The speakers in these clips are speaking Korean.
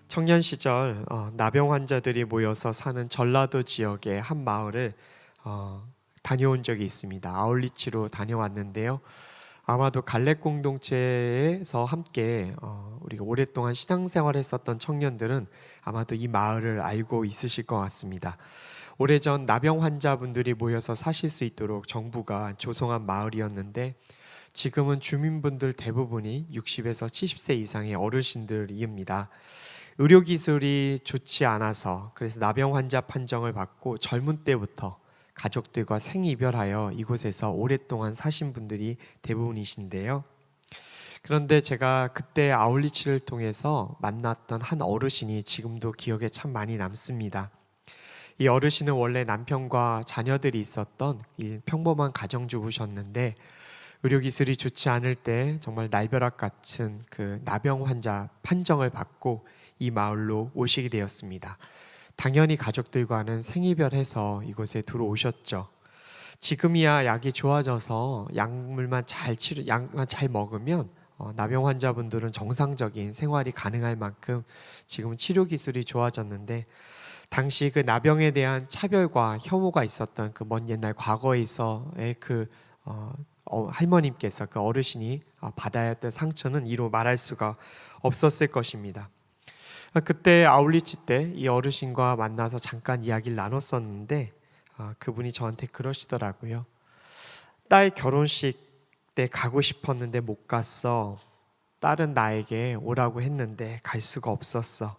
청년 시절 나병 환자들이 모여서 사는 전라도 지역의 한 마을을 다녀온 적이 있습니다. 아울리치로 다녀왔는데요. 아마도 갈렙 공동체에서 함께 우리가 오랫동안 신앙생활했었던 청년들은 아마도 이 마을을 알고 있으실 것 같습니다. 오래전 나병 환자분들이 모여서 사실 수 있도록 정부가 조성한 마을이었는데 지금은 주민분들 대부분이 60에서 70세 이상의 어르신들입니다. 의료기술이 좋지 않아서 그래서 나병 환자 판정을 받고 젊은 때부터 가족들과 생이별하여 이곳에서 오랫동안 사신 분들이 대부분이신데요. 그런데 제가 그때 아울리치를 통해서 만났던 한 어르신이 지금도 기억에 참 많이 남습니다. 이 어르신은 원래 남편과 자녀들이 있었던 평범한 가정주부셨는데 의료기술이 좋지 않을 때 정말 날벼락 같은 그 나병 환자 판정을 받고 이 마을로 오시게 되었습니다. 당연히 가족들과는 생이별해서 이곳에 들어오셨죠. 지금이야 약이 좋아져서 약만 잘 먹으면 나병 환자분들은 정상적인 생활이 가능할 만큼 지금 치료 기술이 좋아졌는데 당시 그 나병에 대한 차별과 혐오가 있었던 그 먼 옛날 과거에서의 할머님께서 그 어르신이 받아야 했던 상처는 이루 말할 수가 없었을 것입니다. 그때 아울리치 때 이 어르신과 만나서 잠깐 이야기를 나눴었는데 그분이 저한테 그러시더라고요. 딸 결혼식 때 가고 싶었는데 못 갔어. 딸은 나에게 오라고 했는데 갈 수가 없었어.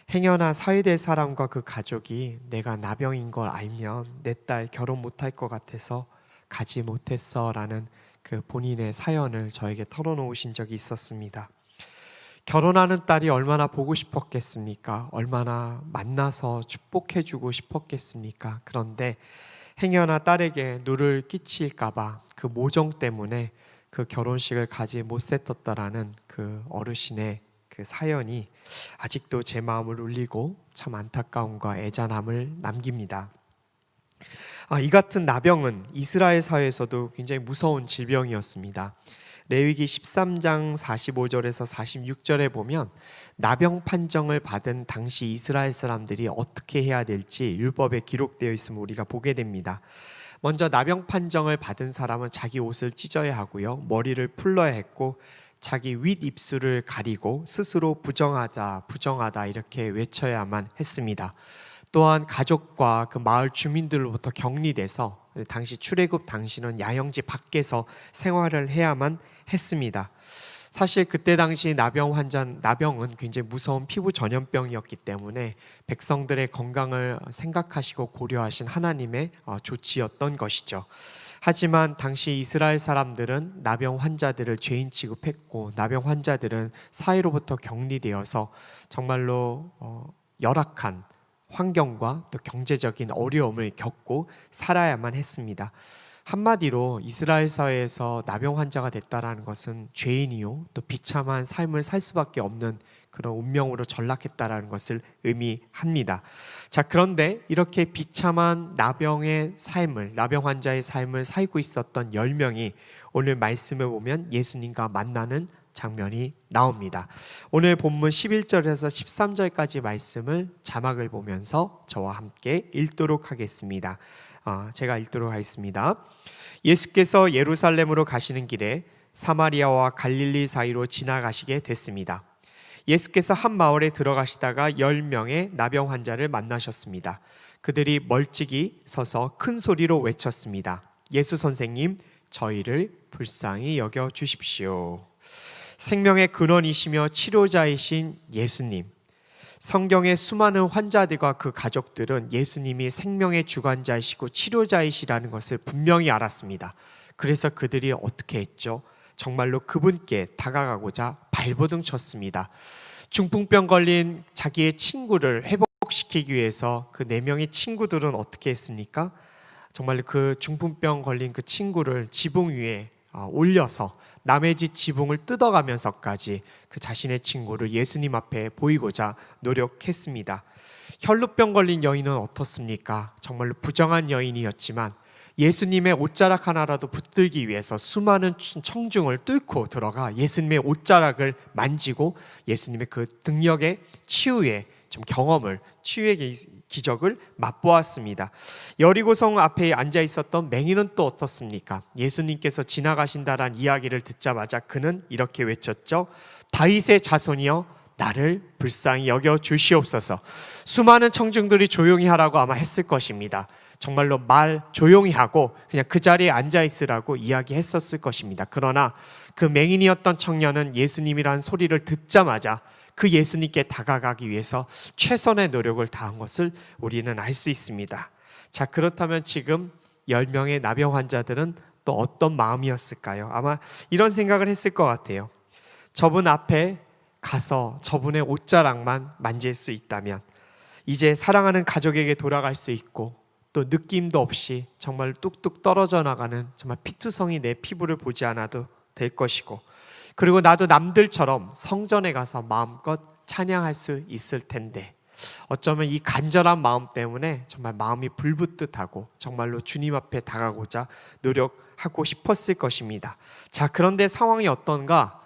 행여나 사회될 사람과 그 가족이 내가 나병인 걸 알면 내 딸 결혼 못할 것 같아서 가지 못했어 라는 그 본인의 사연을 저에게 털어놓으신 적이 있었습니다. 결혼하는 딸이 얼마나 보고 싶었겠습니까? 얼마나 만나서 축복해주고 싶었겠습니까? 그런데 행여나 딸에게 누를 끼칠까봐 그 모정 때문에 그 결혼식을 가지 못했었다라는 그 어르신의 그 사연이 아직도 제 마음을 울리고 참 안타까움과 애잔함을 남깁니다. 이 같은 나병은 이스라엘 사회에서도 굉장히 무서운 질병이었습니다. 레위기 13장 45절에서 46절에 보면 나병 판정을 받은 당시 이스라엘 사람들이 어떻게 해야 될지 율법에 기록되어 있음을 우리가 보게 됩니다. 먼저 나병 판정을 받은 사람은 자기 옷을 찢어야 하고요, 머리를 풀러야 했고 자기 윗입술을 가리고 스스로 부정하다 이렇게 외쳐야만 했습니다. 또한 가족과 그 마을 주민들로부터 격리돼서 당시 출애굽 당시는 야영지 밖에서 생활을 해야만 했습니다. 사실 그때 당시 나병은 굉장히 무서운 피부 전염병이었기 때문에 백성들의 건강을 생각하시고 고려하신 하나님의 조치였던 것이죠. 하지만 당시 이스라엘 사람들은 나병 환자들을 죄인 취급했고 나병 환자들은 사회로부터 격리되어서 정말로 열악한 환경과 또 경제적인 어려움을 겪고 살아야만 했습니다. 한마디로 이스라엘 사회에서 나병 환자가 됐다라는 것은 죄인이요 또 비참한 삶을 살 수밖에 없는 그런 운명으로 전락했다라는 것을 의미합니다. 자, 그런데 이렇게 비참한 나병 환자의 삶을 살고 있었던 10명이 오늘 말씀을 보면 예수님과 만나는 장면이 나옵니다. 오늘 본문 11절에서 13절까지 말씀을 자막을 보면서 저와 함께 읽도록 하겠습니다. 제가 읽도록 하겠습니다. 예수께서 예루살렘으로 가시는 길에 사마리아와 갈릴리 사이로 지나가시게 됐습니다. 예수께서 한 마을에 들어가시다가 10명의 나병 환자를 만나셨습니다. 그들이 멀찍이 서서 큰 소리로 외쳤습니다. 예수 선생님, 저희를 불쌍히 여겨 주십시오. 생명의 근원이시며 치료자이신 예수님, 성경의 수많은 환자들과 그 가족들은 예수님이 생명의 주관자이시고 치료자이시라는 것을 분명히 알았습니다. 그래서 그들이 어떻게 했죠? 정말로 그분께 다가가고자 발버둥 쳤습니다. 중풍병 걸린 자기의 친구를 회복시키기 위해서 그 4명의 친구들은 어떻게 했습니까? 정말 그 중풍병 걸린 그 친구를 지붕 위에 올려서 남의 집 지붕을 뜯어가면서까지 그 자신의 친구를 예수님 앞에 보이고자 노력했습니다. 혈루병 걸린 여인은 어떻습니까? 정말로 부정한 여인이었지만 예수님의 옷자락 하나라도 붙들기 위해서 수많은 청중을 뚫고 들어가 예수님의 옷자락을 만지고 예수님의 그 능력의 치유의 좀 경험을, 치유의 기적을 맛보았습니다. 여리고성 앞에 앉아 있었던 맹인은 또 어떻습니까? 예수님께서 지나가신다라는 이야기를 듣자마자 그는 이렇게 외쳤죠. 다윗의 자손이여 나를 불쌍히 여겨 주시옵소서. 수많은 청중들이 조용히 하라고 아마 했을 것입니다. 정말로 말 조용히 하고 그냥 그 자리에 앉아 있으라고 이야기했었을 것입니다. 그러나 그 맹인이었던 청년은 예수님이라는 소리를 듣자마자 그 예수님께 다가가기 위해서 최선의 노력을 다한 것을 우리는 알 수 있습니다. 자, 그렇다면 지금 10명의 나병 환자들은 또 어떤 마음이었을까요? 아마 이런 생각을 했을 것 같아요. 저분 앞에 가서 저분의 옷자락만 만질 수 있다면 이제 사랑하는 가족에게 돌아갈 수 있고 또 느낌도 없이 정말 뚝뚝 떨어져 나가는 정말 피투성이 내 피부를 보지 않아도 될 것이고, 그리고 나도 남들처럼 성전에 가서 마음껏 찬양할 수 있을 텐데 어쩌면 이 간절한 마음 때문에 정말 마음이 불붙듯하고 정말로 주님 앞에 다가고자 노력하고 싶었을 것입니다. 자, 그런데 상황이 어떤가?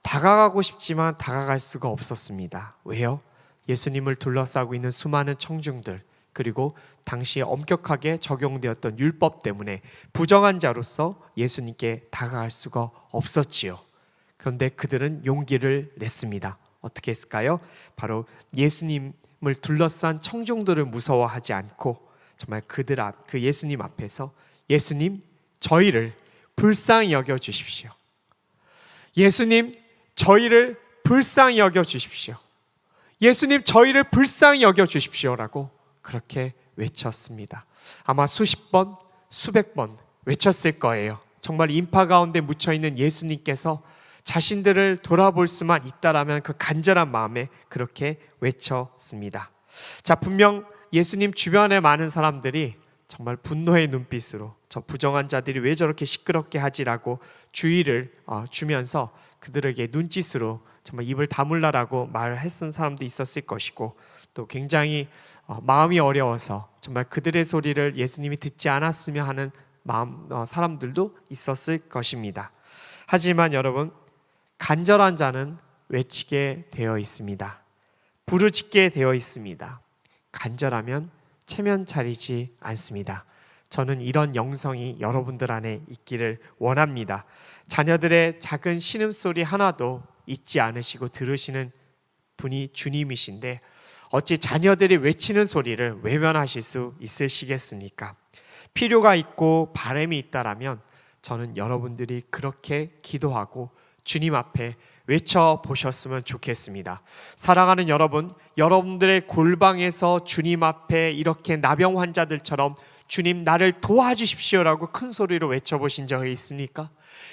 다가가고 싶지만 다가갈 수가 없었습니다. 왜요? 예수님을 둘러싸고 있는 수많은 청중들, 그리고 당시에 엄격하게 적용되었던 율법 때문에 부정한 자로서 예수님께 다가갈 수가 없었지요. 그런데 그들은 용기를 냈습니다. 어떻게 했을까요? 바로 예수님을 둘러싼 청중들을 무서워하지 않고 정말 그 예수님 앞에서 예수님, 저희를 불쌍히 여겨 주십시오. 예수님, 저희를 불쌍히 여겨 주십시오. 예수님, 저희를 불쌍히 여겨 주십시오라고 그렇게 외쳤습니다. 아마 수십 번, 수백 번 외쳤을 거예요. 정말 인파 가운데 묻혀있는 예수님께서 자신들을 돌아볼 수만 있다라면 그 간절한 마음에 그렇게 외쳤습니다. 자, 분명 예수님 주변에 많은 사람들이 정말 분노의 눈빛으로 저 부정한 자들이 왜 저렇게 시끄럽게 하지라고 주의를 주면서 그들에게 눈짓으로 정말 입을 다물라라고 말했던 사람도 있었을 것이고, 또 굉장히 마음이 어려워서 정말 그들의 소리를 예수님이 듣지 않았으면 하는 사람들도 있었을 것입니다. 하지만 여러분, 간절한 자는 외치게 되어 있습니다. 부르짖게 되어 있습니다. 간절하면 체면 차리지 않습니다. 저는 이런 영성이 여러분들 안에 있기를 원합니다. 자녀들의 작은 신음소리 하나도 잊지 않으시고 들으시는 분이 주님이신데 어찌 자녀들이 외치는 소리를 외면하실 수 있으시겠습니까? 필요가 있고 바람이 있다라면 저는 여러분들이 그렇게 기도하고 주님 앞에 외쳐보셨으면 좋겠습니다. 사랑하는 여러분, 여러분들의 골방에서 주님 앞에 이렇게 나병 환자들처럼 주님 나를 도와주십시오라고 큰 소리로 외쳐보신 적이 있습니까?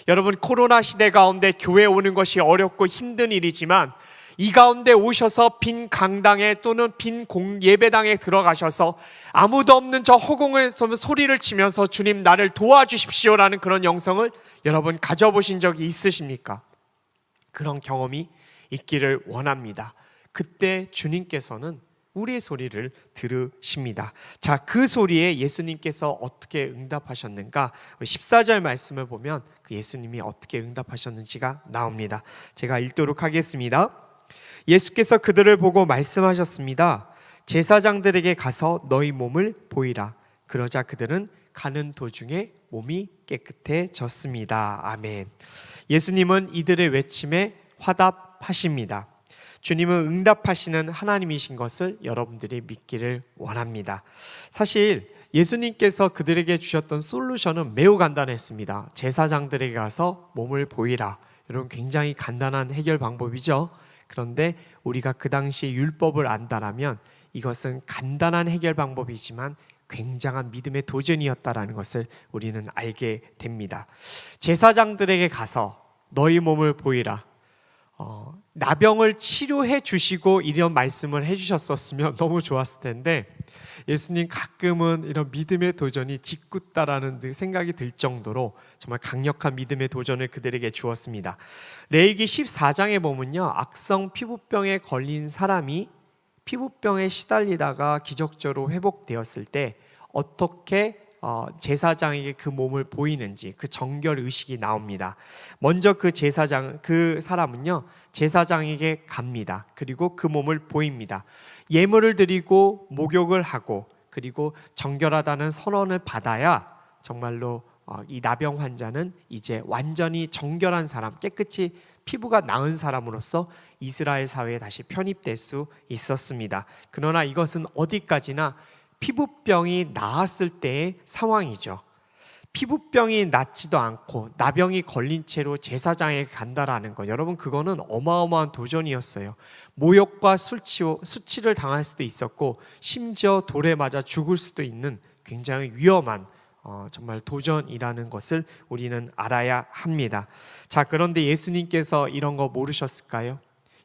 여러분, 코로나 시대 가운데 교회 오는 것이 어렵고 힘든 일이지만 이 가운데 오셔서 빈 강당에 또는 빈 예배당에 들어가셔서 아무도 없는 저 허공에 소리를 치면서 주님 나를 도와주십시오라는 그런 영성을 여러분 가져보신 적이 있으십니까? 그런 경험이 있기를 원합니다. 그때 주님께서는 우리의 소리를 들으십니다. 자, 그 소리에 예수님께서 어떻게 응답하셨는가? 14절 말씀을 보면 그 예수님이 어떻게 응답하셨는지가 나옵니다. 제가 읽도록 하겠습니다. 예수께서 그들을 보고 말씀하셨습니다. 제사장들에게 가서 너희 몸을 보이라. 그러자 그들은 가는 도중에 몸이 깨끗해졌습니다. 아멘. 예수님은 이들의 외침에 화답하십니다. 주님은 응답하시는 하나님이신 것을 여러분들이 믿기를 원합니다. 사실 예수님께서 그들에게 주셨던 솔루션은 매우 간단했습니다. 제사장들에게 가서 몸을 보이라. 여러분, 굉장히 간단한 해결 방법이죠. 그런데 우리가 그 당시 율법을 안다라면 이것은 간단한 해결 방법이지만 굉장한 믿음의 도전이었다라는 것을 우리는 알게 됩니다. 제사장들에게 가서 너희 몸을 보이라. 나병을 치료해 주시고 이런 말씀을 해주셨었으면 너무 좋았을 텐데 예수님 가끔은 이런 믿음의 도전이 짓궂다라는 생각이 들 정도로 정말 강력한 믿음의 도전을 그들에게 주었습니다. 레위기 14장에 보면요, 악성 피부병에 걸린 사람이 피부병에 시달리다가 기적적으로 회복되었을 때 어떻게 제사장에게 그 몸을 보이는지 그 정결 의식이 나옵니다. 먼저 그 사람은요 제사장에게 갑니다. 그리고 그 몸을 보입니다. 예물을 드리고 목욕을 하고 그리고 정결하다는 선언을 받아야 정말로 이 나병 환자는 이제 완전히 정결한 사람, 깨끗이 피부가 나은 사람으로서 이스라엘 사회에 다시 편입될 수 있었습니다. 그러나 이것은 어디까지나 피부병이 나았을 때의 상황이죠. 피부병이 낫지도 않고 나병이 걸린 채로 제사장에게 간다라는 것, 여러분 그거는 어마어마한 도전이었어요. 모욕과 수치를 당할 수도 있었고 심지어 돌에 맞아 죽을 수도 있는 굉장히 위험한 정말 도전이라는 것을 우리는 알아야 합니다. 자, 그런데 예수님께서 이런 거 모르셨을까요?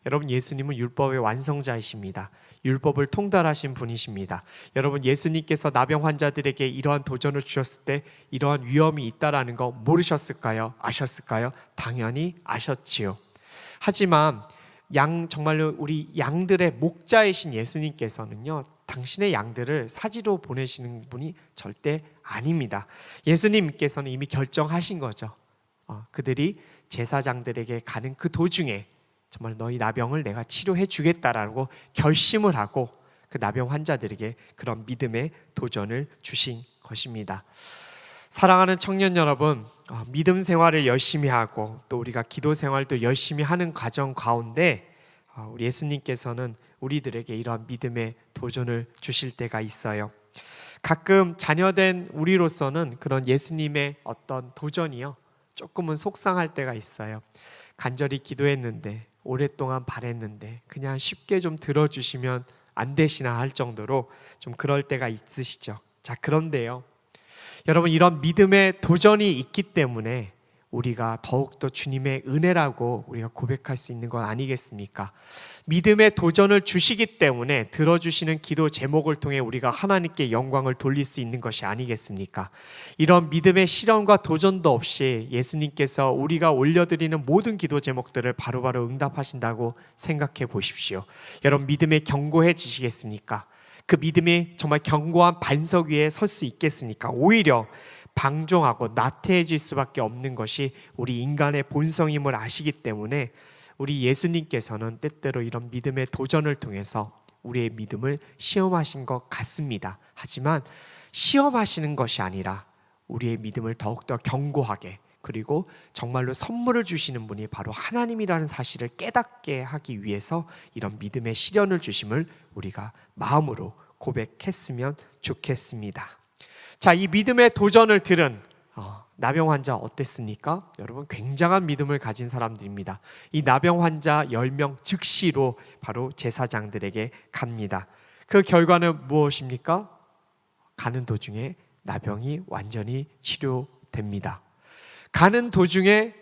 여러분 예수님은 율법의 완성자이십니다. 율법을 통달하신 분이십니다. 여러분 예수님께서 나병 환자들에게 이러한 도전을 주셨을 때 이러한 위험이 있다라는 거 모르셨을까요? 아셨을까요? 당연히 아셨지요. 하지만 정말로 우리 양들의 목자이신 예수님께서는요 당신의 양들을 사지로 보내시는 분이 절대 아닙니다. 예수님께서는 이미 결정하신 거죠. 그들이 제사장들에게 가는 그 도중에 정말 너희 나병을 내가 치료해 주겠다라고 결심을 하고 그 나병 환자들에게 그런 믿음의 도전을 주신 것입니다. 사랑하는 청년 여러분, 믿음 생활을 열심히 하고 또 우리가 기도 생활도 열심히 하는 과정 가운데 우리 예수님께서는 우리들에게 이러한 믿음의 도전을 주실 때가 있어요. 가끔 자녀된 우리로서는 그런 예수님의 어떤 도전이요 조금은 속상할 때가 있어요. 간절히 기도했는데 오랫동안 바랬는데 그냥 쉽게 좀 들어주시면 안 되시나 할 정도로 좀 그럴 때가 있으시죠. 자, 그런데요 여러분 이런 믿음의 도전이 있기 때문에 우리가 더욱더 주님의 은혜라고 우리가 고백할 수 있는 건 아니겠습니까? 믿음의 도전을 주시기 때문에 들어주시는 기도 제목을 통해 우리가 하나님께 영광을 돌릴 수 있는 것이 아니겠습니까? 이런 믿음의 시련과 도전도 없이 예수님께서 우리가 올려드리는 모든 기도 제목들을 바로바로 응답하신다고 생각해 보십시오. 여러분 믿음에 견고해지시겠습니까? 그 믿음이 정말 견고한 반석 위에 설 수 있겠습니까? 오히려 방종하고 나태해질 수밖에 없는 것이 우리 인간의 본성임을 아시기 때문에 우리 예수님께서는 때때로 이런 믿음의 도전을 통해서 우리의 믿음을 시험하신 것 같습니다. 하지만 시험하시는 것이 아니라 우리의 믿음을 더욱더 견고하게 그리고 정말로 선물을 주시는 분이 바로 하나님이라는 사실을 깨닫게 하기 위해서 이런 믿음의 시련을 주심을 우리가 마음으로 고백했으면 좋겠습니다. 자, 이 믿음의 도전을 들은 나병 환자 어땠습니까? 여러분 굉장한 믿음을 가진 사람들입니다. 이 나병 환자 10명 즉시로 바로 제사장들에게 갑니다. 그 결과는 무엇입니까? 가는 도중에 나병이 완전히 치료됩니다. 가는 도중에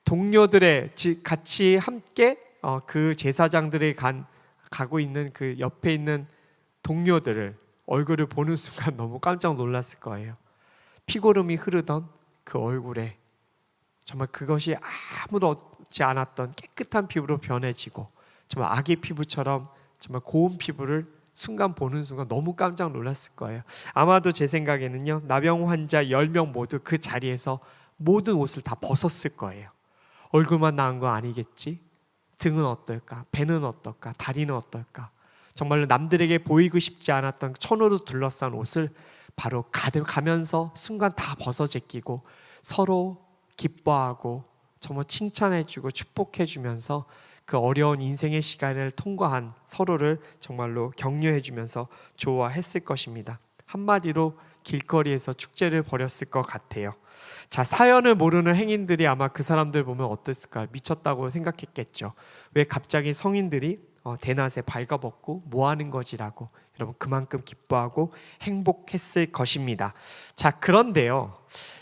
동료들의 같이 함께 그 제사장들이 가고 있는 그 옆에 있는 동료들을 얼굴을 보는 순간 너무 깜짝 놀랐을 거예요. 피고름이 흐르던 그 얼굴에 정말 그것이 아무렇지 않았던 깨끗한 피부로 변해지고 정말 아기 피부처럼 정말 고운 피부를 보는 순간 너무 깜짝 놀랐을 거예요. 아마도 제 생각에는요 나병 환자 10명 모두 그 자리에서 모든 옷을 다 벗었을 거예요. 얼굴만 나은 거 아니겠지? 등은 어떨까? 배는 어떨까? 다리는 어떨까? 정말로 남들에게 보이고 싶지 않았던 천으로 둘러싼 옷을 바로 가면서 순간 다 벗어 제끼고 서로 기뻐하고 정말 칭찬해주고 축복해주면서 그 어려운 인생의 시간을 통과한 서로를 정말로 격려해주면서 좋아했을 것입니다. 한마디로 길거리에서 축제를 벌였을 것 같아요. 자, 사연을 모르는 행인들이 아마 그 사람들 보면 어땠을까요? 미쳤다고 생각했겠죠. 왜 갑자기 성인들이 대낮에 발가벗고 뭐 하는 거지라고 여러분 그만큼 기뻐하고 행복했을 것입니다. 자, 그런데요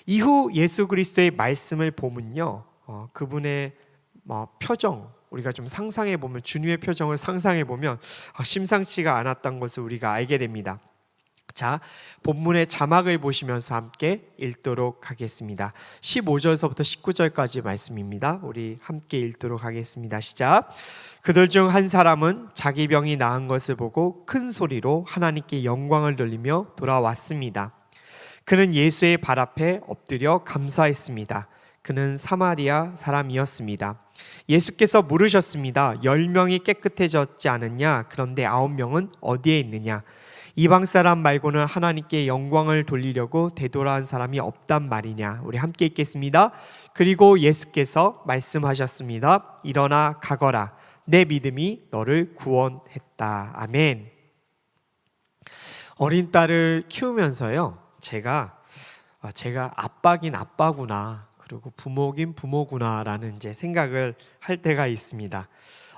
이후 예수 그리스도의 말씀을 보면요 그분의 표정 우리가 좀 상상해 보면 주님의 표정을 상상해 보면 심상치가 않았던 것을 우리가 알게 됩니다. 자, 본문의 자막을 보시면서 함께 읽도록 하겠습니다. 15절서부터 19절까지 말씀입니다. 우리 함께 읽도록 하겠습니다. 시작. 그들 중 한 사람은 자기 병이 나은 것을 보고 큰 소리로 하나님께 영광을 돌리며 돌아왔습니다. 그는 예수의 발 앞에 엎드려 감사했습니다. 그는 사마리아 사람이었습니다. 예수께서 물으셨습니다. 10명이 깨끗해졌지 않느냐? 그런데 9명은 어디에 있느냐? 이방 사람 말고는 하나님께 영광을 돌리려고 되돌아온 사람이 없단 말이냐? 우리 함께 읽겠습니다. 그리고 예수께서 말씀하셨습니다. 일어나 가거라. 내 믿음이 너를 구원했다. 아멘. 어린 딸을 키우면서요, 제가 아빠긴 아빠구나, 그리고 부모긴 부모구나라는 이제 생각을 할 때가 있습니다.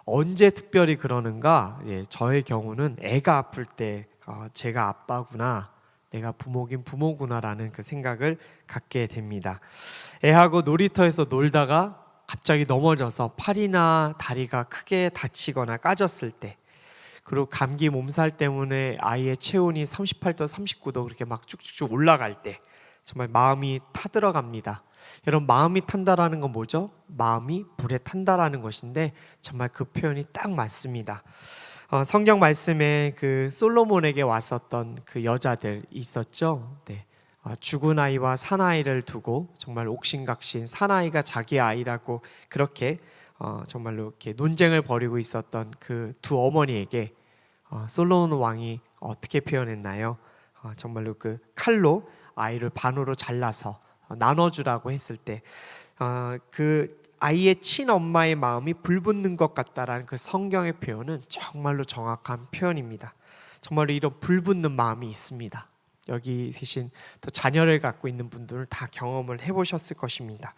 언제 특별히 그러는가? 저의 경우는 애가 아플 때 제가 아빠구나, 내가 부모긴 부모구나라는 그 생각을 갖게 됩니다. 애하고 놀이터에서 놀다가 갑자기 넘어져서 팔이나 다리가 크게 다치거나 까졌을 때, 그리고 감기 몸살 때문에 아이의 체온이 38도, 39도 그렇게 막 쭉쭉쭉 올라갈 때 정말 마음이 타들어갑니다. 여러분, 마음이 탄다라는 건 뭐죠? 마음이 불에 탄다라는 것인데 정말 그 표현이 딱 맞습니다. 성경 말씀에 그 솔로몬에게 왔었던 그 여자들 있었죠. 네. 죽은 아이와 사나이를 두고 정말 옥신각신 사나이가 자기 아이라고 그렇게 정말로 이렇게 논쟁을 벌이고 있었던 그 두 어머니에게 솔로몬 왕이 어떻게 표현했나요? 정말로 그 칼로 아이를 반으로 잘라서 나눠주라고 했을 때 그 아이의 친엄마의 마음이 불붙는 것 같다라는 그 성경의 표현은 정말로 정확한 표현입니다. 정말로 이런 불붙는 마음이 있습니다. 여기 계신 또 자녀를 갖고 있는 분들은 다 경험을 해보셨을 것입니다.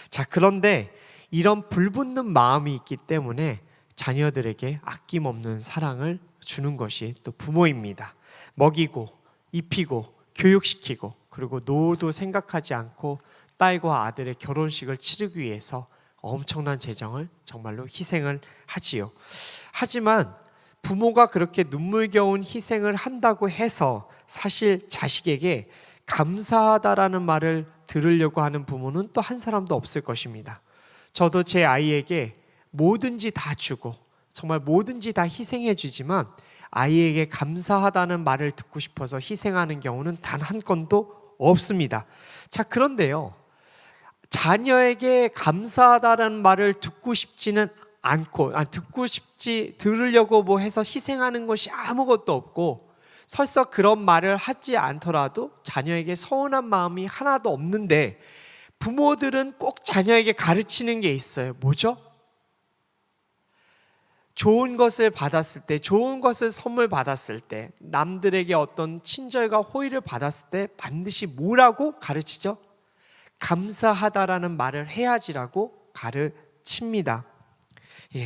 자, 그런데 이런 불붙는 마음이 있기 때문에 자녀들에게 아낌없는 사랑을 주는 것이 또 부모입니다. 먹이고 입히고 교육시키고, 그리고 노후도 생각하지 않고 딸과 아들의 결혼식을 치르기 위해서 엄청난 재정을 정말로 희생을 하지요. 하지만 부모가 그렇게 눈물겨운 희생을 한다고 해서 사실 자식에게 감사하다라는 말을 들으려고 하는 부모는 또 한 사람도 없을 것입니다. 저도 제 아이에게 뭐든지 다 주고 정말 뭐든지 다 희생해 주지만 아이에게 감사하다는 말을 듣고 싶어서 희생하는 경우는 단 한 건도 없습니다. 자, 그런데요, 자녀에게 감사하다는 말을 듣고 싶지는 않고 들으려고 뭐 해서 희생하는 것이 아무것도 없고, 설사 그런 말을 하지 않더라도 자녀에게 서운한 마음이 하나도 없는데 부모들은 꼭 자녀에게 가르치는 게 있어요. 뭐죠? 좋은 것을 받았을 때, 좋은 것을 선물 받았을 때, 남들에게 어떤 친절과 호의를 받았을 때 반드시 뭐라고 가르치죠? 감사하다라는 말을 해야지라고 가르칩니다.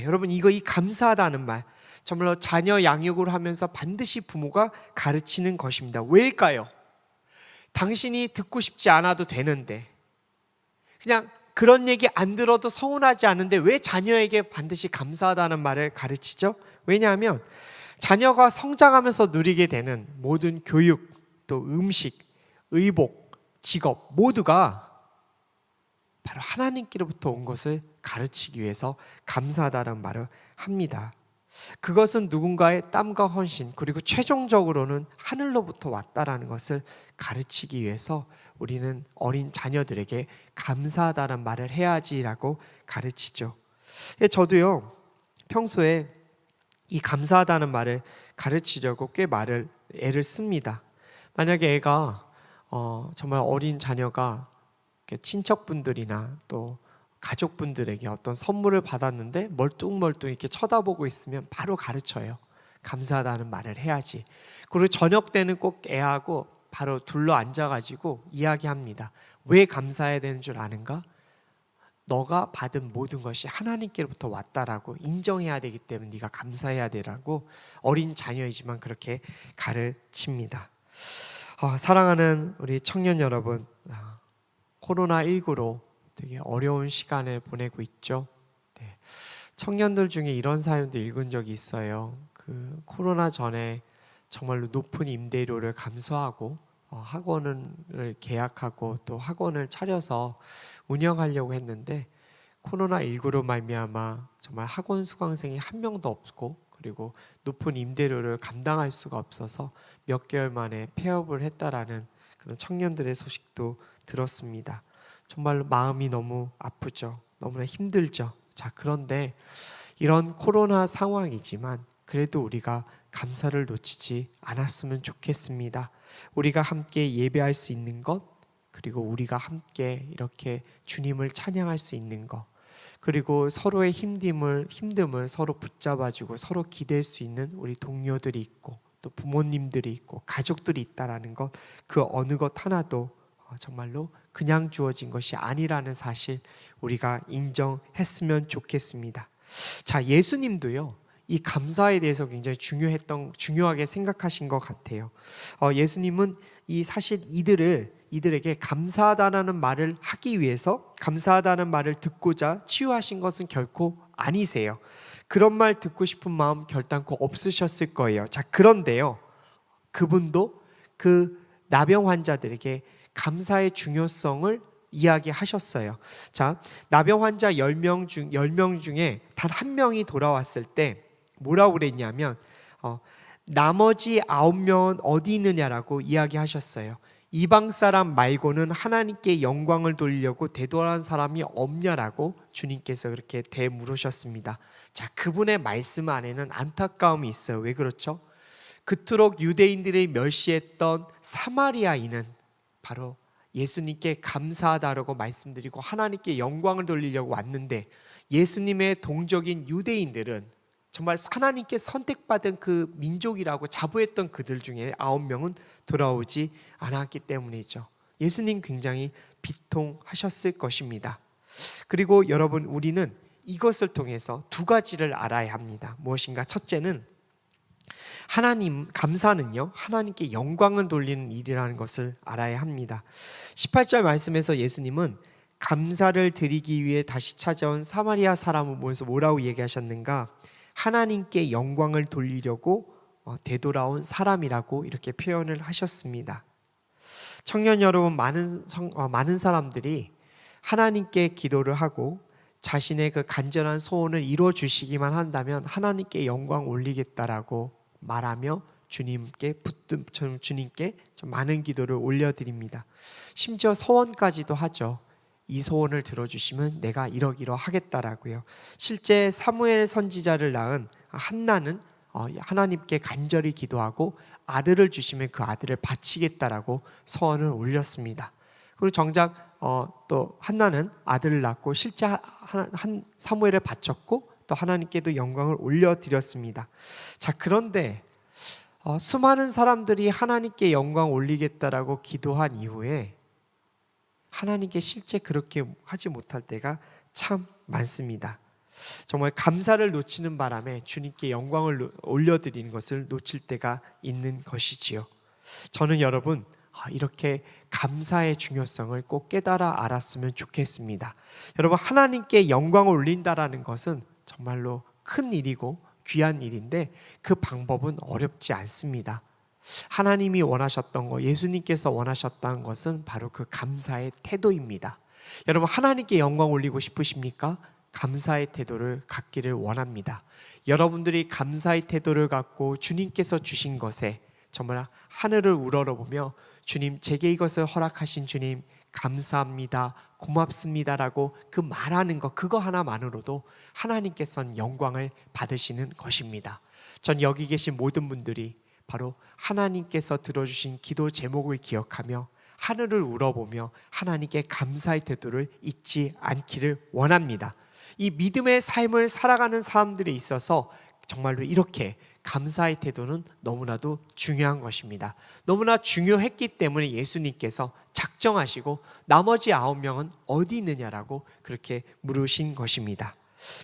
여러분, 이 감사하다는 말, 정말로 자녀 양육을 하면서 반드시 부모가 가르치는 것입니다. 왜일까요? 당신이 듣고 싶지 않아도 되는데, 그냥 그런 얘기 안 들어도 서운하지 않은데 왜 자녀에게 반드시 감사하다는 말을 가르치죠? 왜냐하면 자녀가 성장하면서 누리게 되는 모든 교육, 또 음식, 의복, 직업 모두가 바로 하나님께로부터 온 것을 가르치기 위해서 감사하다는 말을 합니다. 그것은 누군가의 땀과 헌신, 그리고 최종적으로는 하늘로부터 왔다라는 것을 가르치기 위해서 우리는 어린 자녀들에게 감사하다는 말을 해야지라고 가르치죠. 저도요, 평소에 이 감사하다는 말을 가르치려고 꽤 애를 씁니다. 만약에 애가 정말 어린 자녀가 친척분들이나 또 가족분들에게 어떤 선물을 받았는데 멀뚱멀뚱 이렇게 쳐다보고 있으면 바로 가르쳐요. 감사하다는 말을 해야지. 그리고 저녁 때는 꼭 애하고 바로 둘러 앉아가지고 이야기합니다. 왜 감사해야 되는 줄 아는가? 너가 받은 모든 것이 하나님께로부터 왔다라고 인정해야 되기 때문에 네가 감사해야 되라고 어린 자녀이지만 그렇게 가르칩니다. 사랑하는 우리 청년 여러분, 코로나19로 되게 어려운 시간을 보내고 있죠. 네. 청년들 중에 이런 사연도 읽은 적이 있어요. 그 코로나 전에 정말로 높은 임대료를 감수하고 학원을 계약하고 또 학원을 차려서 운영하려고 했는데 코로나19로 말미암아 정말 학원 수강생이 한 명도 없고, 그리고 높은 임대료를 감당할 수가 없어서 몇 개월 만에 폐업을 했다라는 그런 청년들의 소식도 들었습니다. 정말로 마음이 너무 아프죠. 너무나 힘들죠. 자, 그런데 이런 코로나 상황이지만 그래도 우리가 감사를 놓치지 않았으면 좋겠습니다. 우리가 함께 예배할 수 있는 것, 그리고 우리가 함께 이렇게 주님을 찬양할 수 있는 것, 그리고 서로의 힘듦을 서로 붙잡아주고 서로 기댈 수 있는 우리 동료들이 있고 또 부모님들이 있고 가족들이 있다라는 것, 그 어느 것 하나도 정말로 그냥 주어진 것이 아니라는 사실 우리가 인정했으면 좋겠습니다. 자, 예수님도요, 이 감사에 대해서 굉장히 중요하게 생각하신 것 같아요. 예수님은 이 사실 이들에게 감사하다는 말을 하기 위해서, 감사하다는 말을 듣고자 치유하신 것은 결코 아니세요. 그런 말 듣고 싶은 마음 결단코 없으셨을 거예요. 자, 그런데요, 그분도 그 나병 환자들에게 감사의 중요성을 이야기하셨어요. 자, 나병 환자 10명 중에 단 한 명이 돌아왔을 때 뭐라고 그랬냐면 나머지 9명은 어디 있느냐라고 이야기하셨어요. 이방 사람 말고는 하나님께 영광을 돌리려고 되돌아온 사람이 없냐라고 주님께서 그렇게 되물으셨습니다. 자, 그분의 말씀 안에는 안타까움이 있어요. 왜 그렇죠? 그토록 유대인들이 멸시했던 사마리아인은 바로 예수님께 감사하다라고 말씀드리고 하나님께 영광을 돌리려고 왔는데, 예수님의 동족인 유대인들은 정말 하나님께 선택받은 그 민족이라고 자부했던 그들 중에 9명은 돌아오지 않았기 때문이죠. 예수님 굉장히 비통하셨을 것입니다. 그리고 여러분, 우리는 이것을 통해서 두 가지를 알아야 합니다. 무엇인가? 첫째는 감사는요, 하나님께 영광을 돌리는 일이라는 것을 알아야 합니다. 18절 말씀에서 예수님은 감사를 드리기 위해 다시 찾아온 사마리아 사람을 보면서 뭐라고 얘기하셨는가? 하나님께 영광을 돌리려고 되돌아온 사람이라고 이렇게 표현을 하셨습니다. 청년 여러분, 많은 사람들이 하나님께 기도를 하고 자신의 그 간절한 소원을 이루어 주시기만 한다면 하나님께 영광 올리겠다라고 말하며 주님께 많은 기도를 올려드립니다. 심지어 소원까지도 하죠. 이 소원을 들어주시면 내가 이러하겠다라고요. 실제 사무엘 선지자를 낳은 한나는 하나님께 간절히 기도하고 아들을 주시면 그 아들을 바치겠다라고 소원을 올렸습니다. 그리고 정작 또 한나는 아들을 낳고 실제 사무엘을 바쳤고 또 하나님께도 영광을 올려드렸습니다. 자, 그런데 수많은 사람들이 하나님께 영광 올리겠다라고 기도한 이후에 하나님께 실제 그렇게 하지 못할 때가 참 많습니다. 정말 감사를 놓치는 바람에 주님께 영광을 올려드리는 것을 놓칠 때가 있는 것이지요. 저는 여러분, 이렇게 감사의 중요성을 꼭 깨달아 알았으면 좋겠습니다. 여러분, 하나님께 영광을 올린다라는 것은 정말로 큰 일이고 귀한 일인데 그 방법은 어렵지 않습니다. 하나님이 원하셨던 것, 예수님께서 원하셨던 것은 바로 그 감사의 태도입니다. 여러분, 하나님께 영광 올리고 싶으십니까? 감사의 태도를 갖기를 원합니다. 여러분들이 감사의 태도를 갖고 주님께서 주신 것에 정말 하늘을 우러러보며 주님, 제게 이것을 허락하신 주님 감사합니다, 고맙습니다라고 그 말하는 것, 그거 하나만으로도 하나님께서는 영광을 받으시는 것입니다. 전 여기 계신 모든 분들이 바로 하나님께서 들어주신 기도 제목을 기억하며 하늘을 우러보며 하나님께 감사의 태도를 잊지 않기를 원합니다. 이 믿음의 삶을 살아가는 사람들에 있어서 정말로 이렇게 감사의 태도는 너무나도 중요한 것입니다. 너무나 중요했기 때문에 예수님께서 작정하시고 나머지 9명은 어디 있느냐라고 그렇게 물으신 것입니다.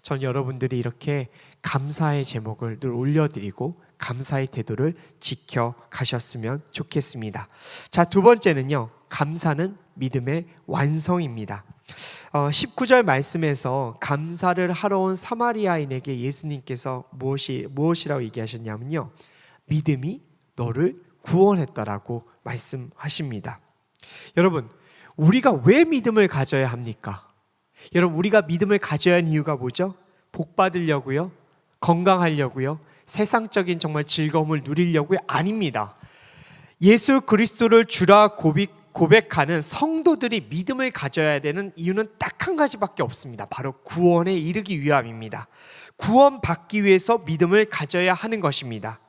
전 여러분들이 이렇게 감사의 제목을 늘 올려드리고 감사의 태도를 지켜가셨으면 좋겠습니다. 자, 두 번째는요, 감사는 믿음의 완성입니다. 19절 말씀에서 감사를 하러 온 사마리아인에게 예수님께서 무엇이라고 얘기하셨냐면요, 믿음이 너를 구원했다라고 말씀하십니다. 여러분, 우리가 왜 믿음을 가져야 합니까? 여러분, 우리가 믿음을 가져야 하는 이유가 뭐죠? 복 받으려고요? 건강하려고요? 세상적인 정말 즐거움을 누리려고요? 아닙니다. 예수 그리스도를 주라 고백하는 성도들이 믿음을 가져야 되는 이유는 딱 한 가지밖에 없습니다. 바로 구원에 이르기 위함입니다. 구원받기 위해서 믿음을 가져야 하는 것입니다.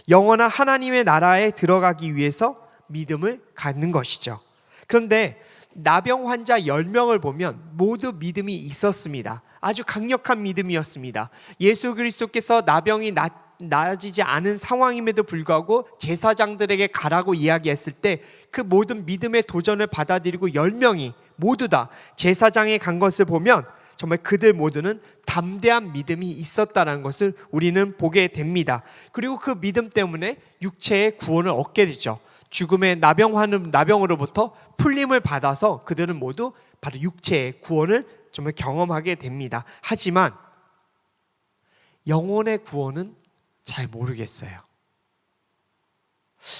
영원한 하나님의 나라에 들어가기 위해서 믿음을 갖는 것이죠. 그런데 나병 환자 10명을 보면 모두 믿음이 있었습니다. 아주 강력한 믿음이었습니다. 예수 그리스도께서 나병이 나아지지 않은 상황임에도 불구하고 제사장들에게 가라고 이야기했을 때 그 모든 믿음의 도전을 받아들이고 10명이 모두 다 제사장에 간 것을 보면 정말 그들 모두는 담대한 믿음이 있었다는 것을 우리는 보게 됩니다. 그리고 그 믿음 때문에 육체의 구원을 얻게 되죠. 죽음의 나병으로부터 풀림을 받아서 그들은 모두 바로 육체의 구원을 정말 경험하게 됩니다. 하지만 영혼의 구원은 잘 모르겠어요.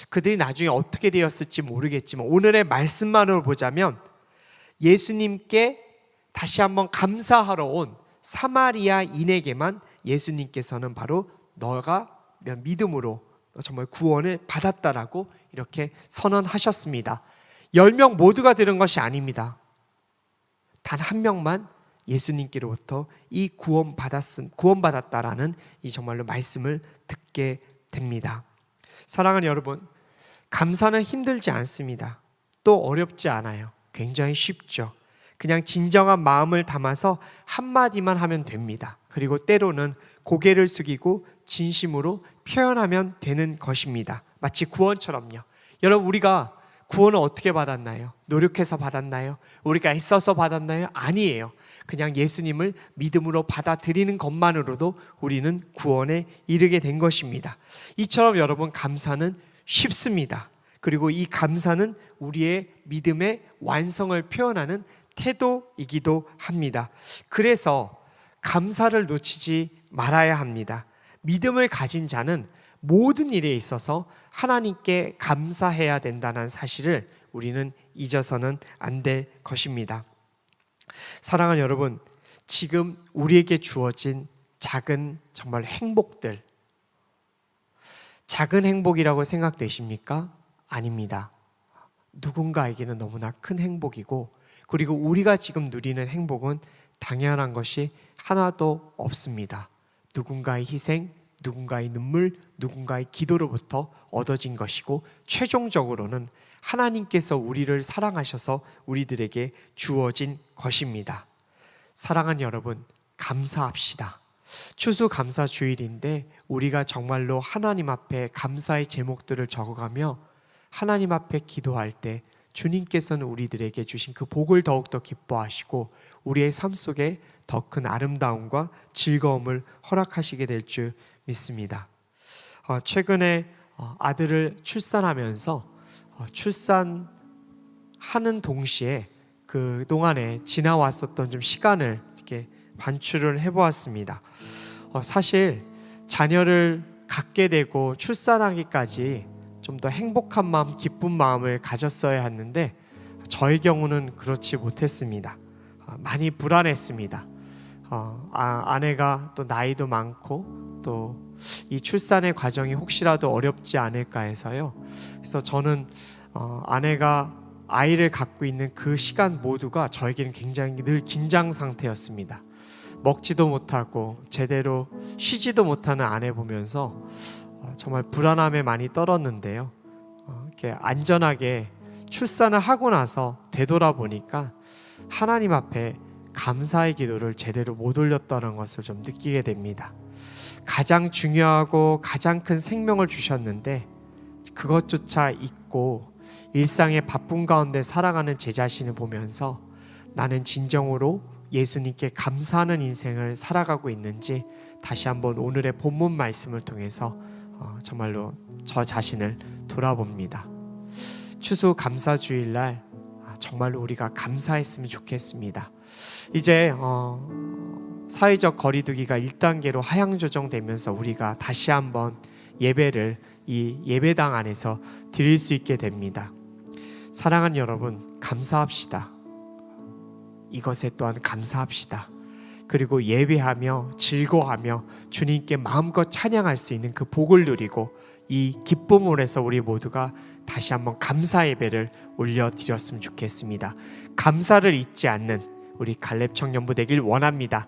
그들이 나중에 어떻게 되었을지 모르겠지만 오늘의 말씀만으로 보자면 예수님께 다시 한번 감사하러 온 사마리아인에게만 예수님께서는 바로 너가 믿음으로 정말 구원을 받았다라고 이렇게 선언하셨습니다. 10명 모두가 들은 것이 아닙니다. 단 한 명만 예수님께로부터 이 구원받았다라는 이 정말로 말씀을 듣게 됩니다. 사랑하는 여러분, 감사는 힘들지 않습니다. 또 어렵지 않아요. 굉장히 쉽죠. 그냥 진정한 마음을 담아서 한마디만 하면 됩니다. 그리고 때로는 고개를 숙이고 진심으로 표현하면 되는 것입니다. 마치 구원처럼요. 여러분, 우리가 구원을 어떻게 받았나요? 노력해서 받았나요? 우리가 애써서 받았나요? 아니에요. 그냥 예수님을 믿음으로 받아들이는 것만으로도 우리는 구원에 이르게 된 것입니다. 이처럼 여러분, 감사는 쉽습니다. 그리고 이 감사는 우리의 믿음의 완성을 표현하는 태도이기도 합니다. 그래서 감사를 놓치지 말아야 합니다. 믿음을 가진 자는 모든 일에 있어서 하나님께 감사해야 된다는 사실을 우리는 잊어서는 안 될 것입니다. 사랑하는 여러분, 지금 우리에게 주어진 작은 정말 행복들, 작은 행복이라고 생각되십니까? 아닙니다. 누군가에게는 너무나 큰 행복이고, 그리고 우리가 지금 누리는 행복은 당연한 것이 하나도 없습니다. 누군가의 희생, 누군가의 눈물, 누군가의 기도로부터 얻어진 것이고, 최종적으로는 하나님께서 우리를 사랑하셔서 우리들에게 주어진 것입니다. 사랑하는 여러분, 감사합시다. 추수감사주일인데 우리가 정말로 하나님 앞에 감사의 제목들을 적어가며 하나님 앞에 기도할 때 주님께서는 우리들에게 주신 그 복을 더욱더 기뻐하시고 우리의 삶 속에 더 큰 아름다움과 즐거움을 허락하시게 될 줄 믿습니다. 최근에 아들을 출산하면서 출산하는 동시에 그 동안에 지나왔었던 좀 시간을 이렇게 반추를 해보았습니다. 사실 자녀를 갖게 되고 출산하기까지 좀 더 행복한 마음, 기쁜 마음을 가졌어야 했는데 저의 경우는 그렇지 못했습니다. 많이 불안했습니다. 아내가 또 나이도 많고 또 이 출산의 과정이 혹시라도 어렵지 않을까 해서요. 그래서 저는 아내가 아이를 갖고 있는 그 시간 모두가 저에게는 굉장히 늘 긴장 상태였습니다. 먹지도 못하고 제대로 쉬지도 못하는 아내 보면서 정말 불안함에 많이 떨었는데요. 이렇게 안전하게 출산을 하고 나서 되돌아보니까 하나님 앞에 감사의 기도를 제대로 못 올렸다는 것을 좀 느끼게 됩니다. 가장 중요하고 가장 큰 생명을 주셨는데 그것조차 잊고 일상의 바쁜 가운데 살아가는 제 자신을 보면서 나는 진정으로 예수님께 감사하는 인생을 살아가고 있는지 다시 한번 오늘의 본문 말씀을 통해서 정말로 저 자신을 돌아봅니다. 추수감사주일날 정말로 우리가 감사했으면 좋겠습니다. 이제 사회적 거리두기가 1단계로 하향 조정되면서 우리가 다시 한번 예배를 이 예배당 안에서 드릴 수 있게 됩니다. 사랑하는 여러분, 감사합시다. 이것에 또한 감사합시다. 그리고 예배하며 즐거워하며 주님께 마음껏 찬양할 수 있는 그 복을 누리고 이 기쁨을 해서 우리 모두가 다시 한번 감사 예배를 올려드렸으면 좋겠습니다. 감사를 잊지 않는 우리 갈렙 청년부 되길 원합니다.